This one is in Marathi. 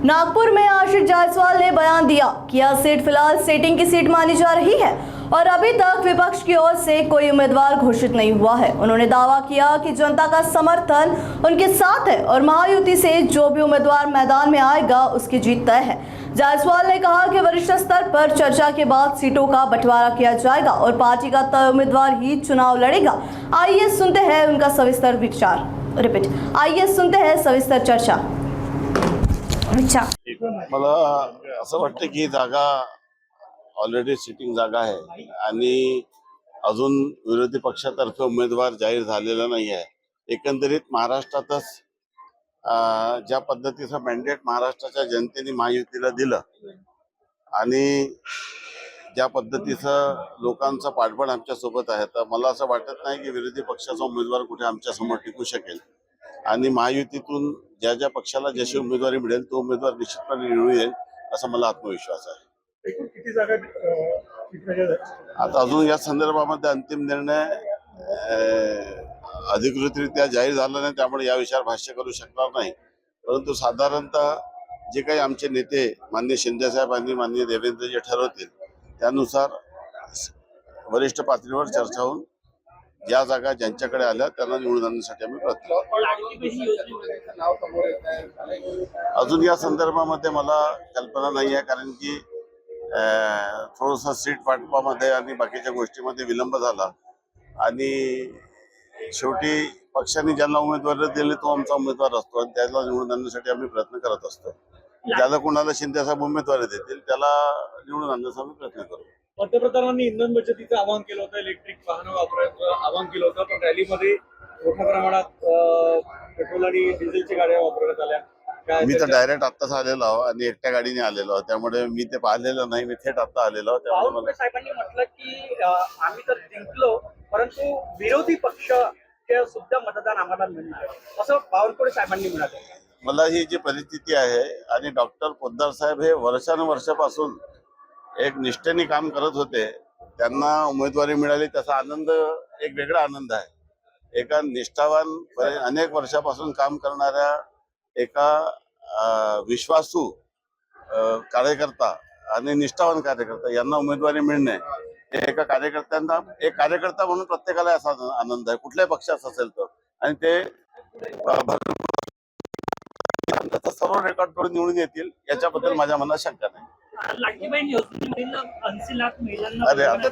नागपुर में आशीष जायसवाल ने बयान दिया कि यह सीट फिलहाल सेटिंग की सीट मानी जा रही है और अभी तक विपक्ष की ओर से कोई उम्मीदवार घोषित नहीं हुआ है। उन्होंने दावा किया कि जनता का समर्थन उनके साथ है और महायुति से जो भी उम्मीदवार मैदान में आएगा उसकी जीत तय है। जायसवाल ने कहा कि वरिष्ठ स्तर पर चर्चा के बाद सीटों का बंटवारा किया जाएगा और पार्टी का तय उम्मीदवार ही चुनाव लड़ेगा। आइए सुनते हैं उनका सविस्तर सविस्तर चर्चा। मला असं वाटतं की जागा ऑलरेडी सिटिंग जागा आहे आणि अजून विरोधी पक्षातर्फे उमेदवार जाहीर झालेला नाही आहे। एकंदरीत महाराष्ट्रातच ज्या पद्धतीचं मॅन्डेट महाराष्ट्राच्या जनतेने महायुतीला दिलं आणि ज्या पद्धतीचं लोकांचं पाठबळ आमच्या सोबत आहे, तर मला असं वाटत नाही की विरोधी पक्षाचा उमेदवार कुठे आमच्या समोर टिकू शकेल आणि महायुतीतून ज्या ज्या पक्षाला जशी उमेदवारी मिळेल तो उमेदवार निश्चितपणे निवडून येईल असा मला आत्मविश्वास आहे। किती जागा आता अजून या संदर्भामध्ये अंतिम निर्णय अधिकृतरित्या जाहीर झाला नाही, त्यामुळे या विषयावर भाष्य करू शकणार नाही। परंतु साधारणतः जे काही आमचे नेते माननीय शिंदे साहेब आणि माननीय देवेंद्र जे ठरवतील त्यानुसार वरिष्ठ पातळीवर चर्चा होऊन ज्या जागा ज्यांच्याकडे आल्या त्यांना निवडून आणण्यासाठी आम्ही प्रयत्न अजून या संदर्भामध्ये मला कल्पना नाही आहे, कारण की थोडंसं सीट वाटपामध्ये आणि बाकीच्या गोष्टीमध्ये विलंब झाला आणि शेवटी पक्षाने ज्यांना उमेदवारी दिली तो आमचा उमेदवार असतो आणि त्याला निवडून आणण्यासाठी आम्ही प्रयत्न करत असतो। ज्याला कोणाला शिंदे साहेब उमेदवारी देतील त्याला निवडून आणण्याचा आम्ही प्रयत्न करू। पंतप्रधानांनी इंधन बचतीचं आवाहन केलं होतं, इलेक्ट्रिक वाहनं वापरायचं आवाहन केलं होतं, पण रॅलीमध्ये मोठ्या प्रमाणात पेट्रोल आणि डिझेलच्या गाड्या वापरण्यात आल्या। मी तर डायरेक्ट आत्ताच आलेलो आहो आणि एकट्या गाडीने आलेलो आहो, त्यामुळे मी ते पाहिलेलं नाही, मी थेट आता आलेलो आहो। त्यामुळे मला साहेबांनी म्हटलं की आम्ही तर जिंकलो परंतु विरोधी पक्ष सुद्धा मतदान आम्हाला मिळणार असं बावनकुळे साहेबांनी म्हणाले। मला ही जी परिस्थिती आहे आणि डॉक्टर पोद्दार साहेब हे वर्षानुवर्षापासून एक निष्ठेने काम करत होते, त्यांना उमेदवारी मिळाली त्याचा आनंद एक वेगळा आनंद आहे। एका निष्ठावान अनेक वर्षापासून काम करणाऱ्या एका विश्वासू कार्यकर्ता आणि निष्ठावान कार्यकर्ता यांना उमेदवारी मिळणे एका कार्यकर्त्यांना एक कार्यकर्ता म्हणून प्रत्येकाला असा आनंद आहे, कुठल्याही पक्षाचा असेल तर, आणि ते सर्व रेकॉर्ड करून निवडून येतील याच्याबद्दल माझ्या मनात शंका नाही। लाडकी बहीण योजनेमधील 80 लाख महिलांना अरे आता